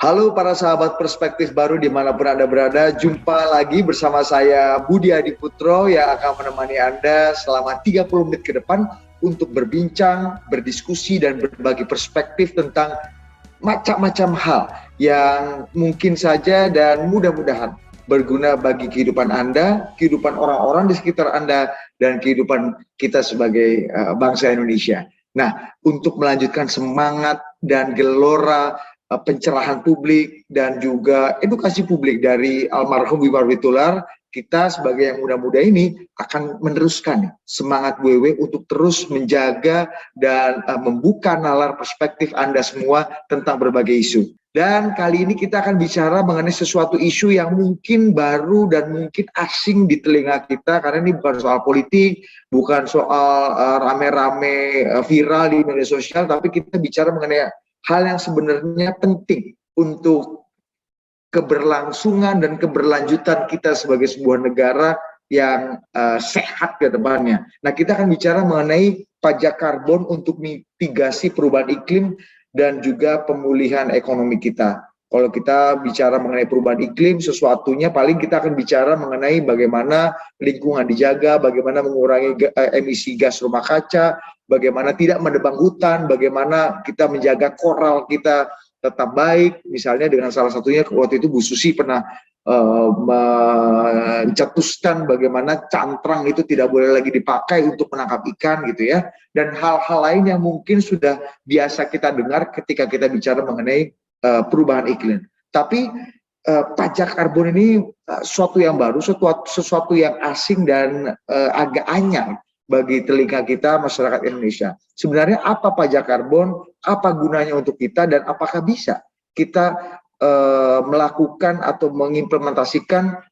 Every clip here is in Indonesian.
Halo para sahabat perspektif baru dimanapun Anda berada, jumpa lagi bersama saya Budi Adiputro yang akan menemani Anda selama 30 menit ke depan untuk berbincang, berdiskusi, dan berbagi perspektif tentang macam-macam hal yang mungkin saja dan mudah-mudahan berguna bagi kehidupan Anda, kehidupan orang-orang di sekitar Anda, dan kehidupan kita sebagai bangsa Indonesia. Nah, untuk melanjutkan semangat dan gelora pencerahan publik dan juga edukasi publik dari almarhum Wimar Witular, kita sebagai yang muda-muda ini akan meneruskan semangat WW untuk terus menjaga dan membuka nalar perspektif Anda semua tentang berbagai isu. Dan kali ini kita akan bicara mengenai sesuatu isu yang mungkin baru dan mungkin asing di telinga kita, karena ini bukan soal politik, bukan soal rame-rame viral di media sosial, tapi kita bicara mengenai hal yang sebenarnya penting untuk keberlangsungan dan keberlanjutan kita sebagai sebuah negara yang sehat ke depannya. Nah, kita akan bicara mengenai pajak karbon untuk mitigasi perubahan iklim dan juga pemulihan ekonomi kita. Kalau kita bicara mengenai perubahan iklim, sesuatunya paling kita akan bicara mengenai bagaimana lingkungan dijaga, bagaimana mengurangi emisi gas rumah kaca, bagaimana tidak menebang hutan, bagaimana kita menjaga koral kita tetap baik, misalnya dengan salah satunya waktu itu Bu Susi pernah mencetuskan bagaimana cantrang itu tidak boleh lagi dipakai untuk menangkap ikan gitu ya, dan hal-hal lain yang mungkin sudah biasa kita dengar ketika kita bicara mengenai perubahan iklim. Tapi pajak karbon ini sesuatu yang baru, sesuatu yang asing dan agak anyar bagi telinga kita masyarakat Indonesia. Sebenarnya apa pajak karbon, apa gunanya untuk kita, dan apakah bisa kita melakukan atau mengimplementasikan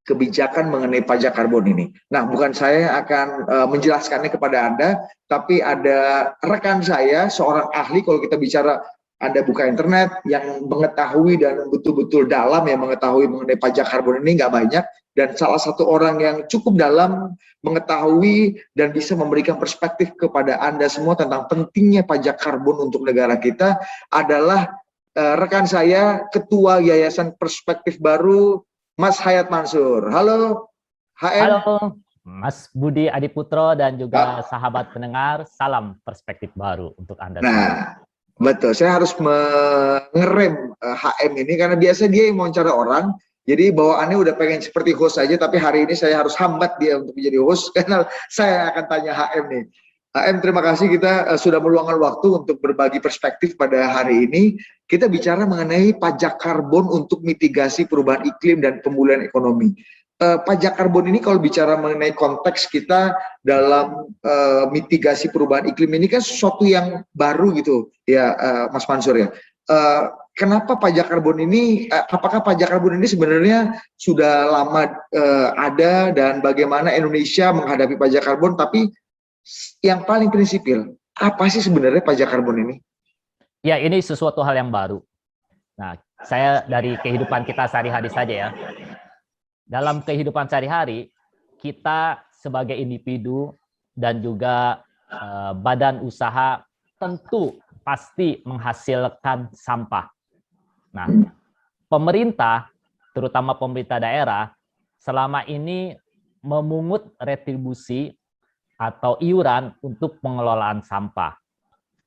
kebijakan mengenai pajak karbon ini. Nah, bukan saya yang akan menjelaskannya kepada Anda, tapi ada rekan saya, seorang ahli. Kalau kita bicara Anda buka internet, yang mengetahui dan betul-betul dalam yang mengetahui mengenai pajak karbon ini nggak banyak, dan salah satu orang yang cukup dalam mengetahui dan bisa memberikan perspektif kepada Anda semua tentang pentingnya pajak karbon untuk negara kita adalah rekan saya, Ketua Yayasan Perspektif Baru, Mas Hayat Mansur. Halo, HM. Halo, Mas Budi Adiputro dan juga sahabat pendengar, salam perspektif baru untuk Anda semua. Nah, betul. Saya harus mengerem HM ini karena biasa dia yang wawancara orang. Jadi bawaannya udah pengen seperti host saja, tapi hari ini saya harus hambat dia untuk menjadi host karena saya akan tanya HM nih. HM, terima kasih kita sudah meluangkan waktu untuk berbagi perspektif pada hari ini. Kita bicara mengenai pajak karbon untuk mitigasi perubahan iklim dan pemulihan ekonomi. Pajak karbon ini kalau bicara mengenai konteks kita dalam mitigasi perubahan iklim ini kan sesuatu yang baru gitu ya, Mas Mansur ya. Kenapa pajak karbon ini, apakah pajak karbon ini sebenarnya sudah lama ada, dan bagaimana Indonesia menghadapi pajak karbon, tapi yang paling prinsipil, apa sih sebenarnya pajak karbon ini? Ya, ini sesuatu hal yang baru. Nah, saya dari kehidupan kita sehari-hari saja ya. Dalam kehidupan sehari-hari, kita sebagai individu dan juga badan usaha tentu pasti menghasilkan sampah. Nah, pemerintah, terutama pemerintah daerah, selama ini memungut retribusi atau iuran untuk pengelolaan sampah.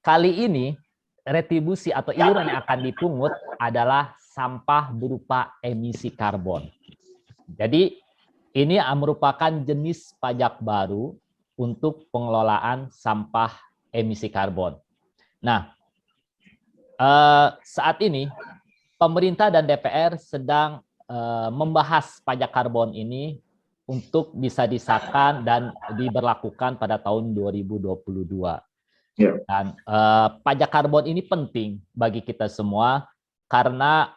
Kali ini, retribusi atau iuran yang akan dipungut adalah sampah berupa emisi karbon. Jadi, ini merupakan jenis pajak baru untuk pengelolaan sampah emisi karbon. Nah, saat ini, pemerintah dan DPR sedang membahas pajak karbon ini untuk bisa disahkan dan diberlakukan pada tahun 2022. Dan pajak karbon ini penting bagi kita semua karena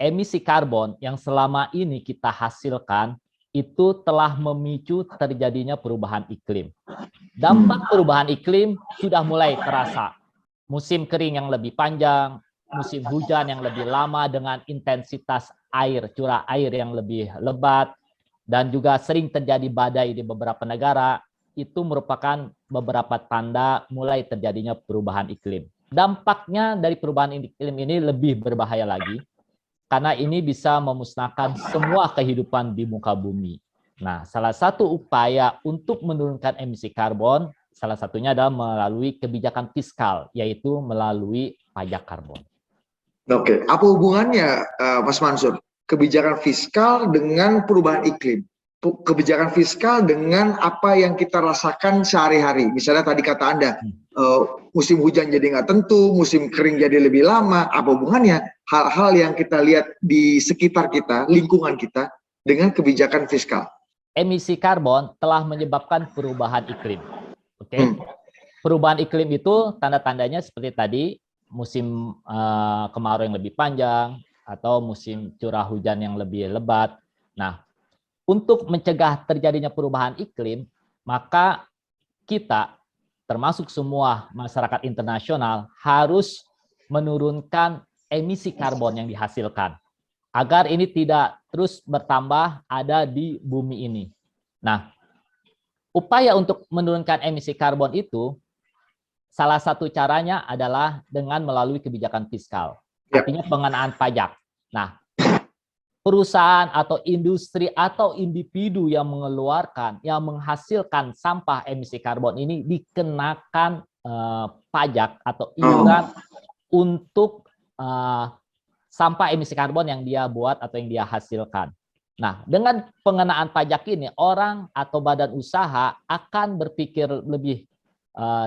emisi karbon yang selama ini kita hasilkan itu telah memicu terjadinya perubahan iklim. Dampak perubahan iklim sudah mulai terasa. Musim kering yang lebih panjang, musim hujan yang lebih lama dengan intensitas air, curah air yang lebih lebat, dan juga sering terjadi badai di beberapa negara, itu merupakan beberapa tanda mulai terjadinya perubahan iklim. dampaknya dari perubahan iklim ini lebih berbahaya lagi, karena ini bisa memusnahkan semua kehidupan di muka bumi. Nah, salah satu upaya untuk menurunkan emisi karbon, salah satunya adalah melalui kebijakan fiskal, yaitu melalui pajak karbon. Oke, apa hubungannya Mas Mansur? Kebijakan fiskal dengan perubahan iklim. Kebijakan fiskal dengan apa yang kita rasakan sehari-hari. Misalnya tadi kata Anda, musim hujan jadi nggak tentu, musim kering jadi lebih lama. Apa hubungannya hal-hal yang kita lihat di sekitar kita, lingkungan kita, dengan kebijakan fiskal? Emisi karbon telah menyebabkan perubahan iklim. Oke, perubahan iklim itu tanda-tandanya seperti tadi, musim kemarau yang lebih panjang atau musim curah hujan yang lebih lebat. Nah, untuk mencegah terjadinya perubahan iklim, maka kita, termasuk semua masyarakat internasional, harus menurunkan emisi karbon yang dihasilkan, agar ini tidak terus bertambah ada di bumi ini. Nah, upaya untuk menurunkan emisi karbon itu, salah satu caranya adalah dengan melalui kebijakan fiskal, artinya pengenaan pajak. Nah, perusahaan atau industri atau individu yang mengeluarkan, yang menghasilkan sampah emisi karbon ini dikenakan pajak atau iuran untuk sampah emisi karbon yang dia buat atau yang dia hasilkan. Nah, dengan pengenaan pajak ini, orang atau badan usaha akan berpikir lebih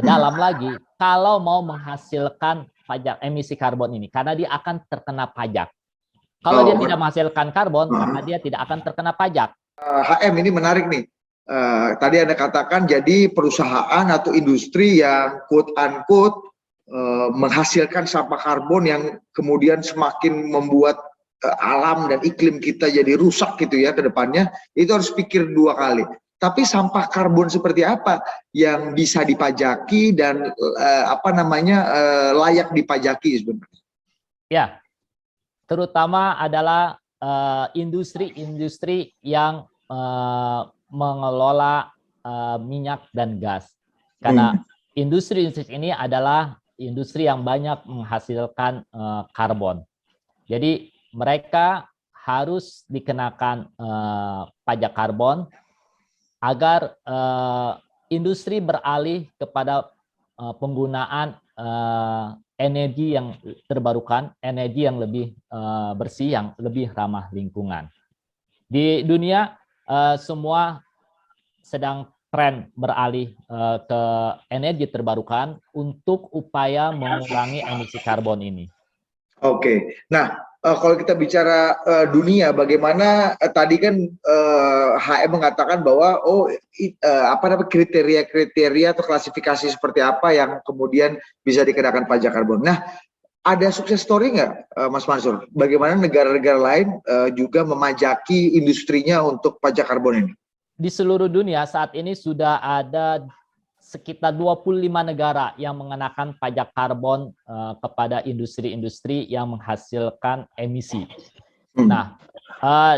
dalam lagi kalau mau menghasilkan pajak emisi karbon ini, karena dia akan terkena pajak. Kalau dia tidak menghasilkan karbon, maka dia tidak akan terkena pajak. HM ini menarik nih. Tadi Anda katakan jadi perusahaan atau industri yang quote unquote menghasilkan sampah karbon yang kemudian semakin membuat alam dan iklim kita jadi rusak gitu ya ke depannya, itu harus pikir dua kali. Tapi sampah karbon seperti apa yang bisa dipajaki dan layak dipajaki sebenarnya? Ya, terutama adalah industri-industri yang mengelola minyak dan gas. Karena industri-industri ini adalah industri yang banyak menghasilkan karbon. Jadi mereka harus dikenakan pajak karbon agar industri beralih kepada penggunaan energi yang terbarukan, energi yang lebih bersih, yang lebih ramah lingkungan. Di dunia semua sedang tren beralih ke energi terbarukan untuk upaya mengurangi emisi karbon ini. Oke, nah kalau kita bicara dunia, bagaimana tadi kan HM mengatakan bahwa kriteria-kriteria atau klasifikasi seperti apa yang kemudian bisa dikenakan pajak karbon. Nah, ada sukses story nggak, Mas Mansur? Bagaimana negara-negara lain juga memajaki industrinya untuk pajak karbon ini? Di seluruh dunia saat ini sudah ada sekitar 25 negara yang mengenakan pajak karbon kepada industri-industri yang menghasilkan emisi. Nah,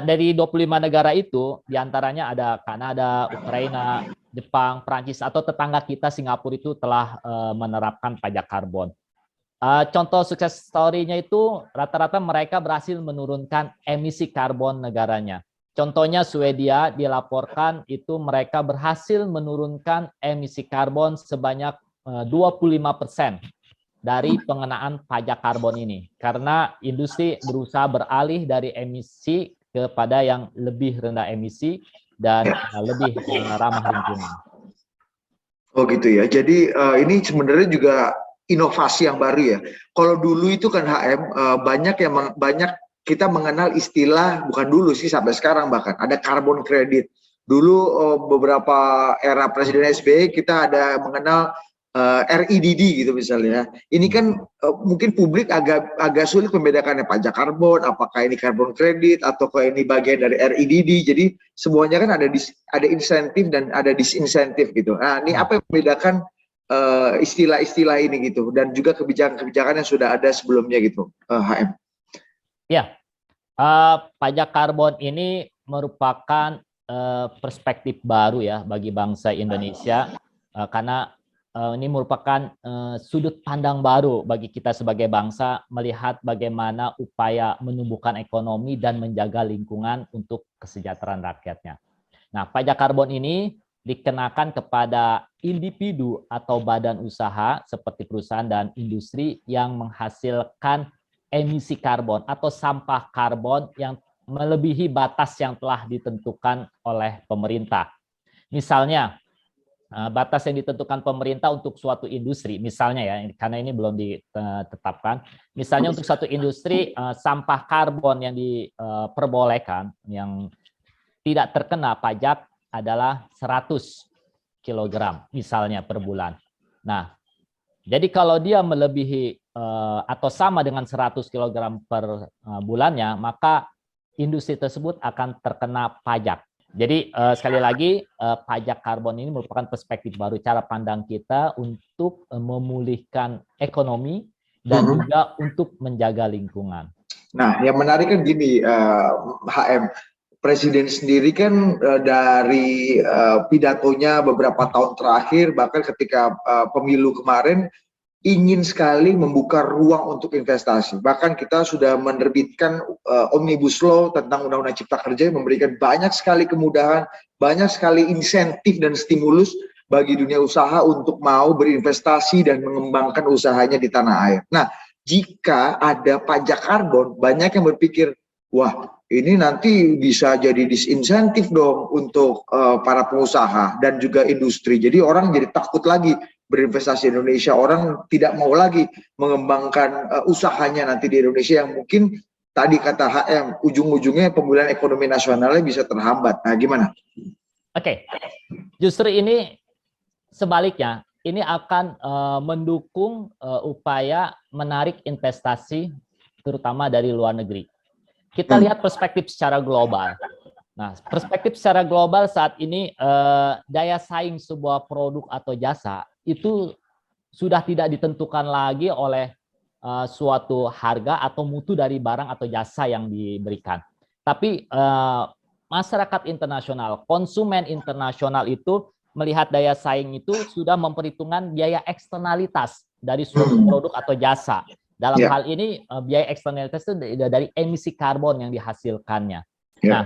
dari 25 negara itu, diantaranya ada Kanada, Ukraina, Jepang, Prancis, atau tetangga kita Singapura itu telah menerapkan pajak karbon. Contoh sukses story-nya itu rata-rata mereka berhasil menurunkan emisi karbon negaranya. Contohnya Swedia dilaporkan itu mereka berhasil menurunkan emisi karbon sebanyak 25% dari pengenaan pajak karbon ini. Karena industri berusaha beralih dari emisi kepada yang lebih rendah emisi dan lebih ramah lingkungan. Oh gitu ya, jadi ini sebenarnya juga inovasi yang baru ya. Kalau dulu itu kan HM banyak kita mengenal istilah, bukan dulu sih sampai sekarang bahkan ada carbon credit. Dulu beberapa era Presiden SBY kita ada mengenal REDD gitu misalnya. Ini kan mungkin publik agak sulit membedakannya pajak karbon, apakah ini carbon credit ataukah ini bagian dari REDD. Jadi semuanya kan ada insentif dan ada disinsentif gitu. Nah, ini apa yang membedakan istilah-istilah ini gitu dan juga kebijakan-kebijakan yang sudah ada sebelumnya gitu, HM? Ya, pajak karbon ini merupakan perspektif baru ya bagi bangsa Indonesia, karena ini merupakan sudut pandang baru bagi kita sebagai bangsa melihat bagaimana upaya menumbuhkan ekonomi dan menjaga lingkungan untuk kesejahteraan rakyatnya. Nah, pajak karbon ini dikenakan kepada individu atau badan usaha seperti perusahaan dan industri yang menghasilkan emisi karbon atau sampah karbon yang melebihi batas yang telah ditentukan oleh pemerintah. Misalnya, batas yang ditentukan pemerintah untuk suatu industri, misalnya ya, karena ini belum ditetapkan, misalnya untuk satu industri, sampah karbon yang diperbolehkan, yang tidak terkena pajak adalah 100 kg misalnya per bulan. Nah, jadi kalau dia melebihi atau sama dengan 100 kg per bulannya, maka industri tersebut akan terkena pajak. Jadi sekali lagi pajak karbon ini merupakan perspektif baru, cara pandang kita untuk memulihkan ekonomi dan juga untuk menjaga lingkungan. Nah, yang menarik kan gini, HM, Presiden sendiri kan dari pidatonya beberapa tahun terakhir, bahkan ketika pemilu kemarin, ingin sekali membuka ruang untuk investasi. Bahkan kita sudah menerbitkan Omnibus Law tentang Undang-Undang Cipta Kerja yang memberikan banyak sekali kemudahan, banyak sekali insentif dan stimulus bagi dunia usaha untuk mau berinvestasi dan mengembangkan usahanya di tanah air. Nah, jika ada pajak karbon, banyak yang berpikir, wah ini nanti bisa jadi disinsentif dong untuk para pengusaha dan juga industri. Jadi orang jadi takut lagi berinvestasi di Indonesia, orang tidak mau lagi mengembangkan usahanya nanti di Indonesia yang mungkin tadi kata HM, ujung-ujungnya pemulihan ekonomi nasionalnya bisa terhambat. Nah, gimana? Oke, justru ini sebaliknya, ini akan mendukung upaya menarik investasi terutama dari luar negeri. Kita lihat perspektif secara global. Nah, perspektif secara global saat ini daya saing sebuah produk atau jasa itu sudah tidak ditentukan lagi oleh suatu harga atau mutu dari barang atau jasa yang diberikan. Tapi masyarakat internasional, konsumen internasional itu melihat daya saing itu sudah memperhitungkan biaya eksternalitas dari suatu produk atau jasa. Dalam hal ini biaya eksternalitas itu dari emisi karbon yang dihasilkannya. Nah,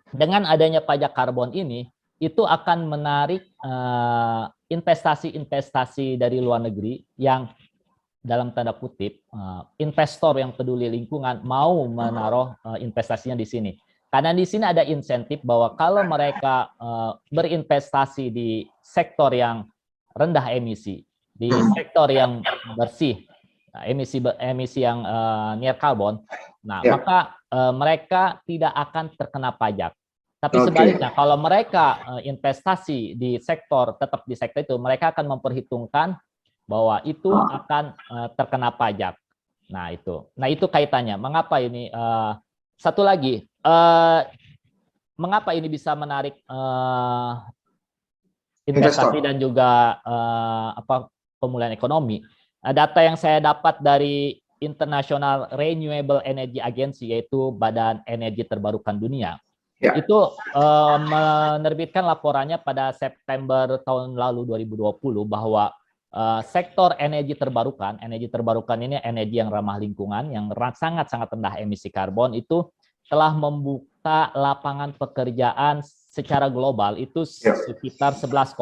dengan adanya pajak karbon ini, itu akan menarik investasi-investasi dari luar negeri yang dalam tanda kutip investor yang peduli lingkungan mau menaruh investasinya di sini. Karena di sini ada insentif bahwa kalau mereka berinvestasi di sektor yang rendah emisi, di sektor yang bersih, emisi yang near carbon, nah maka mereka tidak akan terkena pajak. Tapi sebaliknya, kalau mereka investasi di sektor, tetap di sektor itu, mereka akan memperhitungkan bahwa itu akan terkena pajak. Nah itu kaitannya. Mengapa ini? Satu lagi, mengapa ini bisa menarik investasi dan juga pemulihan ekonomi? Data yang saya dapat dari International Renewable Energy Agency, yaitu Badan Energi Terbarukan Dunia, itu menerbitkan laporannya pada September tahun lalu 2020 bahwa sektor energi terbarukan ini energi yang ramah lingkungan, yang sangat-sangat rendah emisi karbon, itu telah membuka lapangan pekerjaan secara global itu sekitar 11,5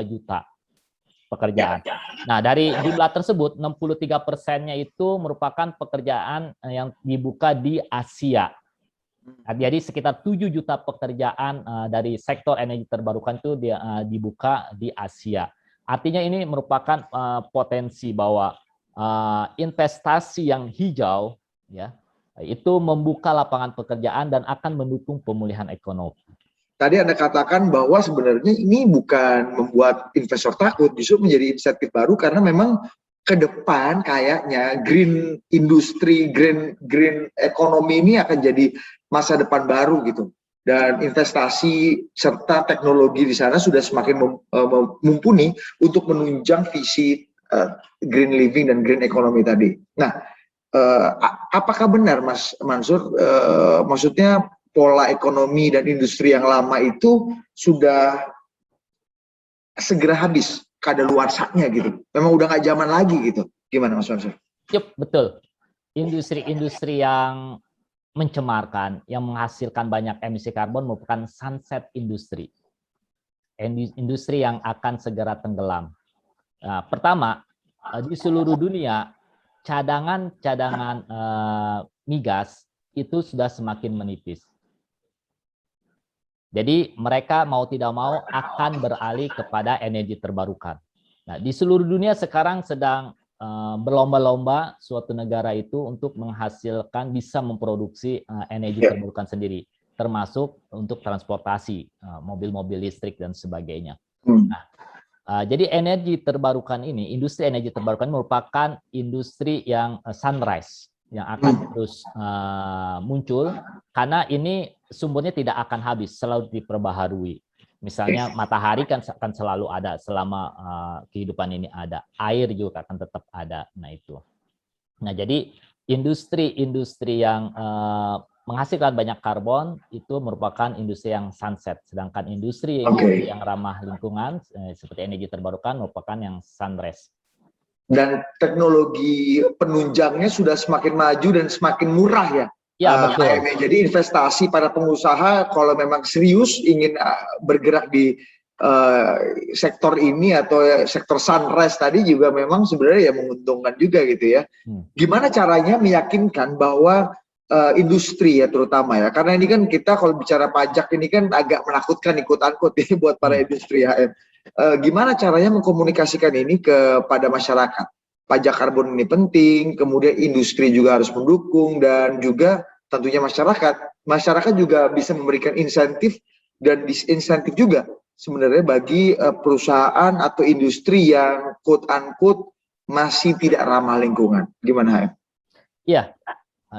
juta pekerjaan. Nah, dari jumlah tersebut 63%-nya itu merupakan pekerjaan yang dibuka di Asia. Jadi sekitar 7 juta pekerjaan dari sektor energi terbarukan itu dibuka di Asia. Artinya ini merupakan potensi bahwa investasi yang hijau ya itu membuka lapangan pekerjaan dan akan mendukung pemulihan ekonomi. Tadi Anda katakan bahwa sebenarnya ini bukan membuat investor takut, justru menjadi insentif baru karena memang ke depan kayaknya green industri, green ekonomi ini akan jadi masa depan baru gitu. Dan investasi serta teknologi di sana sudah semakin mumpuni untuk menunjang visi green living dan green economy tadi. Nah, apakah benar Mas Mansur, maksudnya pola ekonomi dan industri yang lama itu sudah segera habis kadaluarsanya gitu. Memang udah nggak zaman lagi gitu. Gimana Mas Mansur? Yup, betul. Industri-industri yang mencemarkan, yang menghasilkan banyak emisi karbon merupakan sunset industri. Industri yang akan segera tenggelam. Nah, pertama, di seluruh dunia, cadangan migas itu sudah semakin menipis. Jadi mereka mau tidak mau akan beralih kepada energi terbarukan. Nah, di seluruh dunia sekarang sedang berlomba-lomba suatu negara itu untuk menghasilkan, bisa memproduksi energi terbarukan sendiri, termasuk untuk transportasi, mobil-mobil listrik dan sebagainya. Nah, jadi energi terbarukan ini, industri energi terbarukan merupakan industri yang sunrise, yang akan terus muncul, karena ini sumbernya tidak akan habis, selalu diperbaharui. Misalnya matahari kan akan selalu ada selama kehidupan ini ada, air juga akan tetap ada. Nah itu. Nah jadi industri-industri yang menghasilkan banyak karbon itu merupakan industri yang sunset, sedangkan industri yang ramah lingkungan seperti energi terbarukan merupakan yang sunrise. Dan teknologi penunjangnya sudah semakin maju dan semakin murah ya. Ya, betul. Jadi investasi para pengusaha kalau memang serius ingin bergerak di sektor ini atau sektor sunrise tadi juga memang sebenarnya ya menguntungkan juga gitu ya. Gimana caranya meyakinkan bahwa industri ya terutama ya, karena ini kan kita kalau bicara pajak ini kan agak menakutkan ikut-angkut ini buat para industri HM. Gimana caranya mengkomunikasikan ini kepada masyarakat? Pajak karbon ini penting, kemudian industri juga harus mendukung, dan juga tentunya masyarakat. Masyarakat juga bisa memberikan insentif dan disinsentif juga sebenarnya bagi perusahaan atau industri yang quote-unquote masih tidak ramah lingkungan. Gimana, HM? Iya,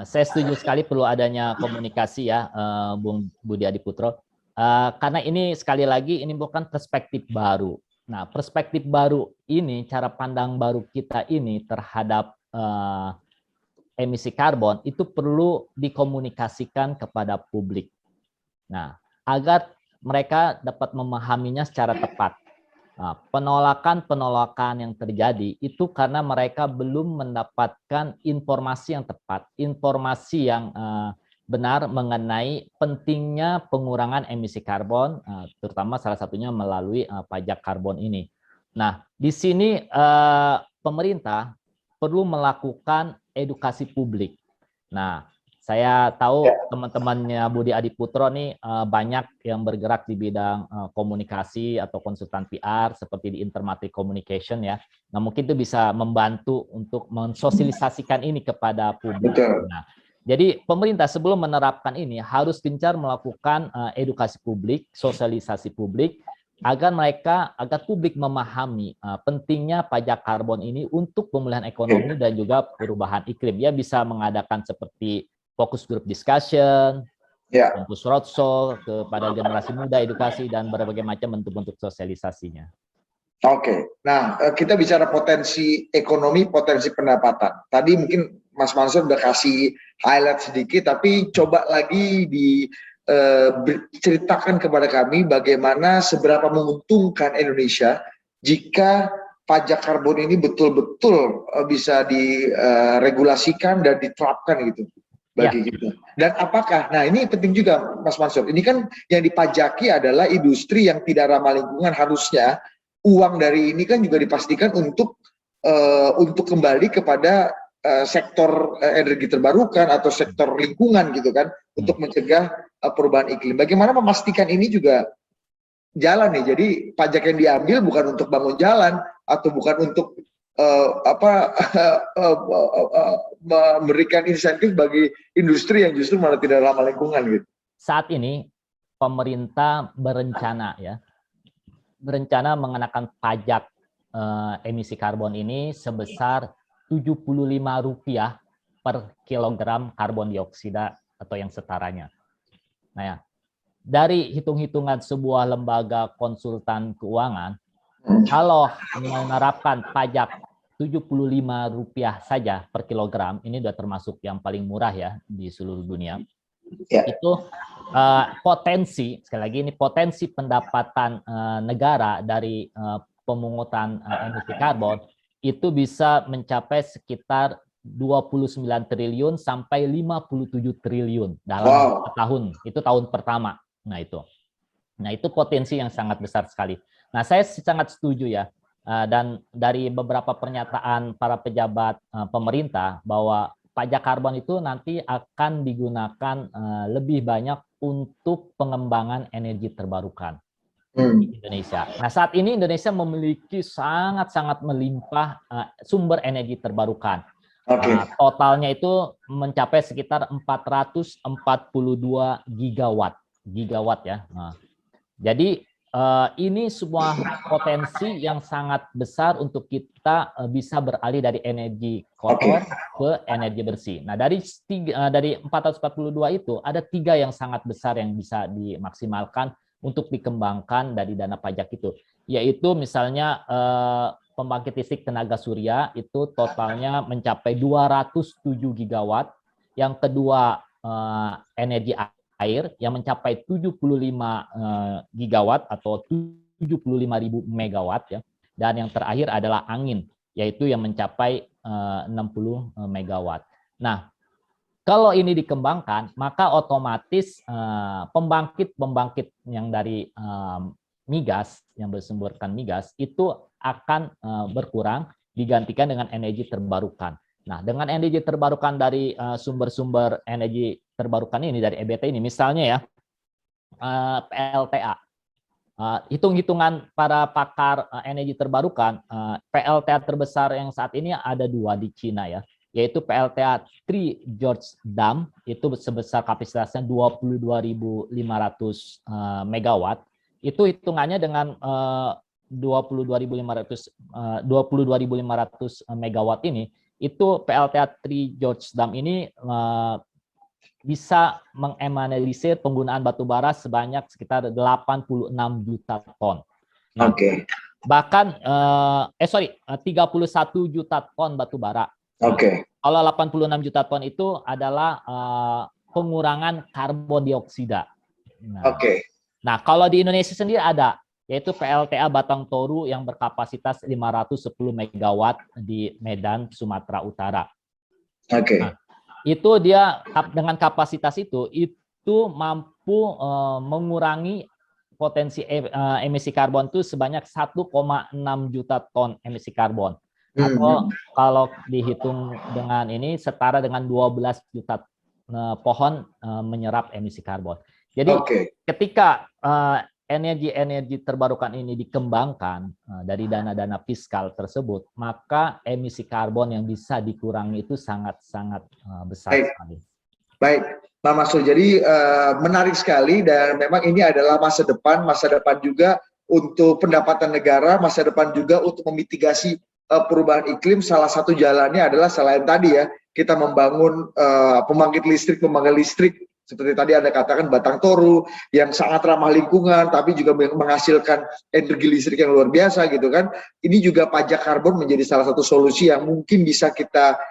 saya setuju sekali perlu adanya komunikasi ya, Bung Budi Adiputro. Karena ini sekali lagi ini bukan perspektif baru. Nah, perspektif baru ini, cara pandang baru kita ini terhadap emisi karbon itu perlu dikomunikasikan kepada publik. Nah, agar mereka dapat memahaminya secara tepat. Nah, penolakan-penolakan yang terjadi itu karena mereka belum mendapatkan informasi yang tepat, informasi yang benar mengenai pentingnya pengurangan emisi karbon, terutama salah satunya melalui pajak karbon ini. Nah, di sini pemerintah perlu melakukan edukasi publik. Nah, saya tahu teman-temannya Budi Adiputro nih banyak yang bergerak di bidang komunikasi atau konsultan PR seperti di Intermati Communication ya. Nah, mungkin itu bisa membantu untuk mensosialisasikan ini kepada publik. Nah, jadi pemerintah sebelum menerapkan ini harus gencar melakukan edukasi publik, sosialisasi publik, agar publik memahami pentingnya pajak karbon ini untuk pemulihan ekonomi dan juga perubahan iklim. Ya bisa mengadakan seperti focus group discussion, kampus roadshow kepada generasi muda, edukasi, dan berbagai macam bentuk-bentuk sosialisasinya. Oke, nah kita bicara potensi ekonomi, potensi pendapatan. Tadi mungkin Mas Mansur udah kasih highlight sedikit, tapi coba lagi ceritakan kepada kami bagaimana seberapa menguntungkan Indonesia jika pajak karbon ini betul-betul bisa diregulasikan dan diterapkan gitu bagi kita. Dan apakah, nah ini penting juga Mas Mansur, ini kan yang dipajaki adalah industri yang tidak ramah lingkungan, harusnya uang dari ini kan juga dipastikan untuk kembali kepada sektor energi terbarukan atau sektor lingkungan gitu kan, untuk mencegah perubahan iklim. Bagaimana memastikan ini juga jalan nih? Jadi pajak yang diambil bukan untuk bangun jalan atau bukan untuk memberikan insentif bagi industri yang justru malah tidak ramah lingkungan gitu. Saat ini pemerintah berencana mengenakan pajak emisi karbon ini sebesar Rp75 per kilogram karbon dioksida atau yang setaranya. Nah ya, dari hitung-hitungan sebuah lembaga konsultan keuangan, kalau menerapkan pajak Rp75 saja per kilogram, ini sudah termasuk yang paling murah ya di seluruh dunia. Itu potensi, sekali lagi ini potensi pendapatan negara dari pemungutan emisi karbon itu bisa mencapai sekitar 29 triliun sampai 57 triliun dalam tahun. Itu tahun pertama. Nah, itu potensi yang sangat besar sekali. Nah, saya sangat setuju ya. Dan dari beberapa pernyataan para pejabat pemerintah bahwa pajak karbon itu nanti akan digunakan lebih banyak untuk pengembangan energi terbarukan di Indonesia. Nah, saat ini Indonesia memiliki sangat-sangat melimpah sumber energi terbarukan. Totalnya itu mencapai sekitar 442 gigawatt ya. Nah, jadi ini sebuah potensi yang sangat besar untuk kita bisa beralih dari energi kotor ke energi bersih. Nah, dari 442 itu ada 3 yang sangat besar yang bisa dimaksimalkan untuk dikembangkan dari dana pajak itu, yaitu misalnya pembangkit listrik tenaga surya itu totalnya mencapai 207 gigawatt. Yang kedua energi air yang mencapai 75 gigawatt atau 75.000 megawatt ya. Dan yang terakhir adalah angin, yaitu yang mencapai 60 megawatt. Nah, kalau ini dikembangkan, maka otomatis pembangkit yang dari migas, yang bersumberkan migas, itu akan berkurang digantikan dengan energi terbarukan. Nah, dengan energi terbarukan dari sumber-sumber energi terbarukan ini, dari EBT ini, misalnya ya, PLTA. Hitung-hitungan para pakar energi terbarukan, PLTA terbesar yang saat ini ada 2 di Cina ya, yaitu PLTA Three Gorges Dam, itu sebesar kapasitasnya 22.500 megawatt. Itu hitungannya dengan 22.500 megawatt ini, itu PLTA Three Gorges Dam ini bisa mengemanalisir penggunaan batu bara sebanyak sekitar 86 juta ton. Nah, bahkan 31 juta ton batu bara. Kalau 86 juta ton itu adalah pengurangan karbon dioksida. Nah, kalau di Indonesia sendiri ada, yaitu PLTA Batang Toru yang berkapasitas 510 megawatt di Medan, Sumatera Utara. Nah, itu dia dengan kapasitas itu mampu mengurangi potensi emisi karbon itu sebanyak 1,6 juta ton emisi karbon. Atau kalau dihitung dengan ini setara dengan 12 juta pohon menyerap emisi karbon. Jadi ketika energi terbarukan ini dikembangkan dari dana-dana fiskal tersebut, maka emisi karbon yang bisa dikurangi itu sangat-sangat besar sekali. Baik, Pak Masrul. Jadi menarik sekali, dan memang ini adalah masa depan juga untuk pendapatan negara, masa depan juga untuk memitigasi perubahan iklim. Salah satu jalannya adalah selain tadi ya, kita membangun pembangkit listrik seperti tadi Anda katakan Batang Toru yang sangat ramah lingkungan, tapi juga menghasilkan energi listrik yang luar biasa gitu kan. Ini juga pajak karbon menjadi salah satu solusi yang mungkin bisa kita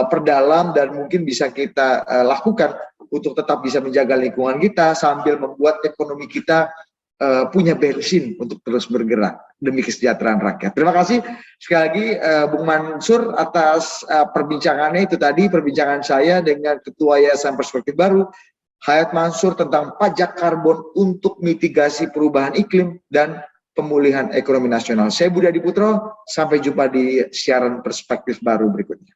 perdalam dan mungkin bisa kita lakukan untuk tetap bisa menjaga lingkungan kita sambil membuat ekonomi kita punya bensin untuk terus bergerak demi kesejahteraan rakyat. Terima kasih sekali lagi Bung Mansur atas perbincangannya. Itu tadi perbincangan saya dengan Ketua Yayasan Perspektif Baru, Hayat Mansur, tentang pajak karbon untuk mitigasi perubahan iklim dan pemulihan ekonomi nasional. Saya Budi Adiputro, sampai jumpa di siaran Perspektif Baru berikutnya.